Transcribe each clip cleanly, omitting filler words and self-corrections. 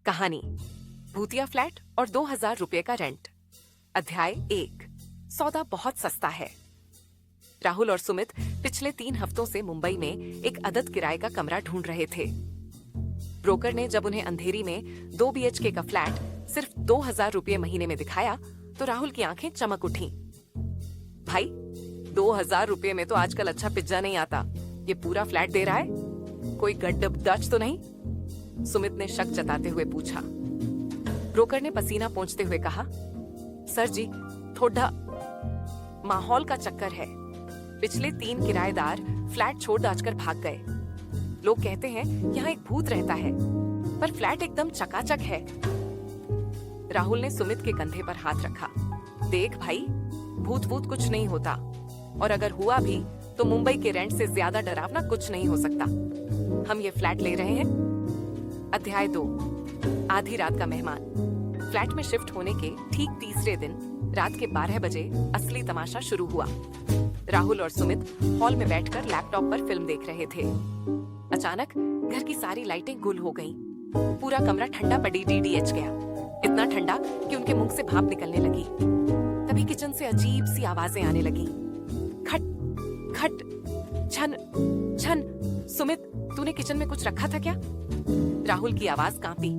कहानी भूतिया फ्लैट और 2000 रुपए का रेंट। अध्याय 1। सौदा बहुत सस्ता है। राहुल और सुमित पिछले 3 हफ्तों से मुंबई में एक अदद किराए का कमरा ढूंढ रहे थे। ब्रोकर ने जब उन्हें अंधेरी में 2 BHK का फ्लैट सिर्फ 2000 रुपए महीने में दिखाया तो राहुल की आंखें चमक उठी। भाई 2000 रुपए में तो आजकल अच्छा पिज्जा नहीं आता, ये पूरा फ्लैट दे रहा है, कोई गड्ढब दच तो नहीं? सुमित ने शक जताते हुए पूछा। ब्रोकर ने पसीना पोंछते हुए कहा, सर जी थोड़ा माहौल का चक्कर है। पिछले 3 किराएदार फ्लैट छोड़ दाचकर भाग गए। लोग कहते हैं यहाँ एक भूत रहता है, पर फ्लैट एकदम चकाचक है। राहुल ने सुमित के कंधे पर हाथ रखा। देख भाई, भूत भूत कुछ नहीं होता, और अगर हुआ भी तो मुंबई के रेंट से ज्यादा डरावना कुछ नहीं हो सकता। हम ये फ्लैट ले रहे हैं। अध्याय 2। आधी रात का मेहमान। फ्लैट में शिफ्ट होने के ठीक तीसरे दिन रात के 12 बजे असली तमाशा शुरू हुआ। राहुल और सुमित हॉल में बैठकर लैपटॉप पर फिल्म देख रहे थे। अचानक घर की सारी लाइटें गुल हो गईं। पूरा कमरा ठंडा पड़ी DDH गया, इतना ठंडा कि उनके मुंह से भाप निकलने लगी। तभी किचन से अजीब सी आवाजें आने लगी। खट खट, छन छन। सुमित, तूने किचन में कुछ रखा था क्या? राहुल की आवाज कांपी।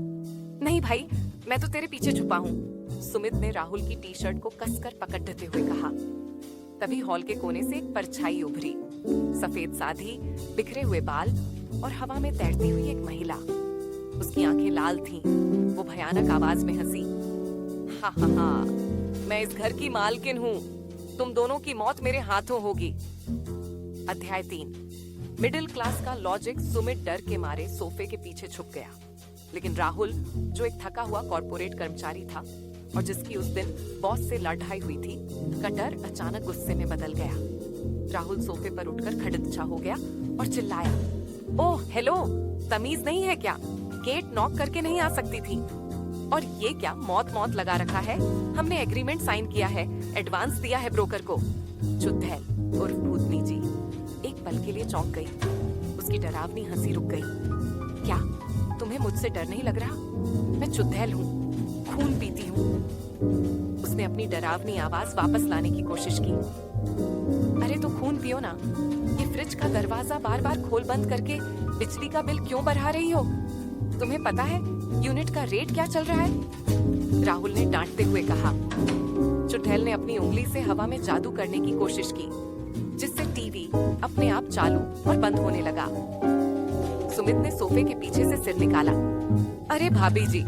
नहीं भाई, मैं तो तेरे पीछे छुपा हूँ। सुमित ने राहुल की टी-शर्ट को कसकर पकड़ते हुए कहा। तभी हॉल के कोने से एक परछाई उभरी। सफेद साधी, बिखरे हुए बाल और हवा में तैरती हुई एक महिला। उसकी आंखें लाल थीं। वो भयानक आवाज में हंसी। हा हा हा, मैं इस घर की मालकिन हूँ। तुम दोनों की मौत मेरे हाथों होगी। अध्याय 3। मिडिल क्लास का लॉजिक सुमित डर के मारे सोफे के पीछे छुप गया, लेकिन राहुल, जो एक थका हुआ कॉर्पोरेट कर्मचारी था और जिसकी उस दिन बॉस से लड़ाई हुई थी, का डर अचानक गुस्से में बदल गया। राहुल सोफे पर उठकर खड़ित हो गया और चिल्लाया, ओह हेलो, तमीज नहीं है क्या? गेट नॉक करके नहीं आ सकती थी? और ये क्या मौत मौत लगा रखा है? हमने एग्रीमेंट साइन किया है, एडवांस दिया है ब्रोकर को। चुड़ैल उर्फ भूतनी जी एक पल के लिए चौंक गई। उसकी डरावनी हंसी रुक गई। क्या तुम्हें मुझसे डर नहीं लग रहा? मैं चुड़ैल हूँ, खून पीती हूँ। उसने अपनी डरावनी आवाज वापस लाने की कोशिश की। अरे तो खून पियो ना। ये फ्रिज का दरवाजा बार बार खोल बंद करके बिजली का बिल क्यों बढ़ा रही हो? तुम्हें पता है यूनिट का रेट क्या चल रहा है? राहुल ने डांटते हुए कहा। चुड़ैल ने अपनी उंगली से हवा में जादू करने की कोशिश की, जिससे टीवी अपने आप चालू और बंद होने लगा। सुमित ने सोफे के पीछे से सिर निकाला। अरे भाभी जी,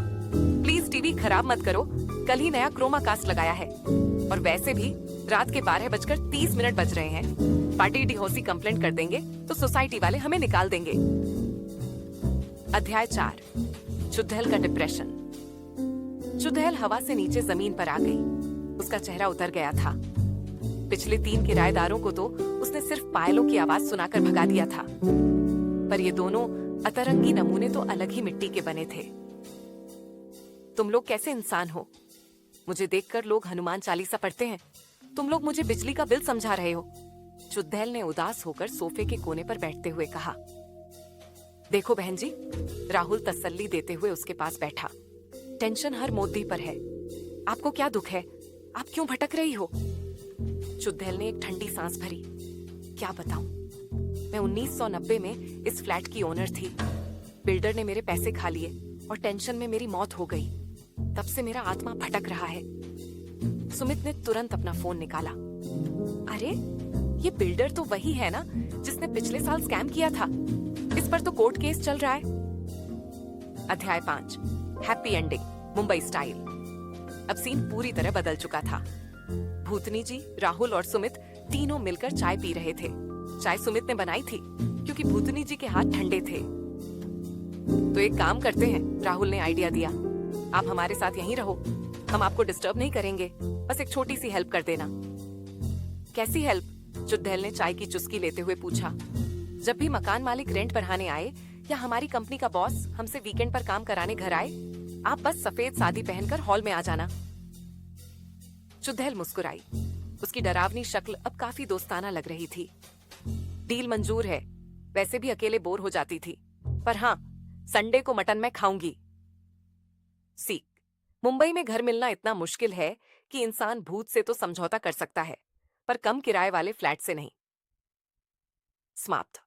प्लीज टीवी खराब मत करो, कल ही नया क्रोमा कास्ट लगाया है, और वैसे भी रात के 12:30 बज रहे हैं। पार्टी डिहोसी कंप्लेंट कर देंगे तो सोसाइटी वाले हमें निकाल देंगे। अध्याय 4। चुड़ैल का डिप्रेशन। चुड़ैल हवा से नीचे जमीन पर आ गई। उसका चेहरा उतर गया था। पिछले 3 किराएदारों को तो उसने सिर्फ पायलों की आवाज सुनाकर भगा दिया था, पर ये दोनों अतरंगी नमूने तो अलग ही मिट्टी के बने थे। तुम लोग कैसे इंसान हो? मुझे देखकर लोग हनुमान चालीसा पढ़ते हैं, तुम लोग मुझे बिजली का बिल समझा रहे हो। चुड़ैल ने उदास होकर सोफे के कोने पर बैठते हुए कहा। देखो बहन जी, राहुल तसल्ली देते हुए उसके पास बैठा। टेंशन हर मोदी पर है। आपको क्या दुख है? आप क्यों भटक रही हो? चुड़ैल ने एक ठंडी सांस भरी। क्या बताऊं, मैं 1990 में इस फ्लैट की ओनर थी। बिल्डर ने मेरे पैसे खा लिए और टेंशन में मेरी मौत हो गई। तब से मेरा आत्मा भटक रहा है। सुमित ने तुरंत अपना फोन निकाला। अरे, ये बिल्डर तो वही है ना जिसने पिछले साल स्कैम किया था। इस पर तो कोर्ट केस चल रहा है। अध्याय 5। Happy ending, Mumbai style. अब सीन पूरी तरह बदल चुका था। भूतनी जी, राहुल और सुमित तीनों मिलकर चाय पी रहे थे। चाय सुमित ने बनाई थी क्योंकि भूतनी जी के हाथ ठंडे थे। तो एक काम करते हैं, राहुल ने आइडिया दिया। आप हमारे साथ यहीं रहो, हम आपको डिस्टर्ब नहीं करेंगे। बस एक छोटी सी हेल्प कर देना। कैसी हेल्प? चुड़ैल ने चाय की चुस्की लेते हुए पूछा। जब भी मकान मालिक रेंट बढ़ाने आए या हमारी कंपनी का बॉस हमसे वीकेंड पर काम कराने घर आए, आप बस सफेद साड़ी पहनकर हॉल में आ जाना। चुड़ैल मुस्कुराई। उसकी डरावनी शक्ल अब काफी दोस्ताना लग रही थी। डील मंजूर है। वैसे भी अकेले बोर हो जाती थी, पर हाँ, संडे को मटन मैं खाऊंगी। मुंबई में घर मिलना इतना मुश्किल है कि इंसान भूत से तो समझौता कर सकता है, पर कम किराए वाले फ्लैट से नहीं। समाप्त।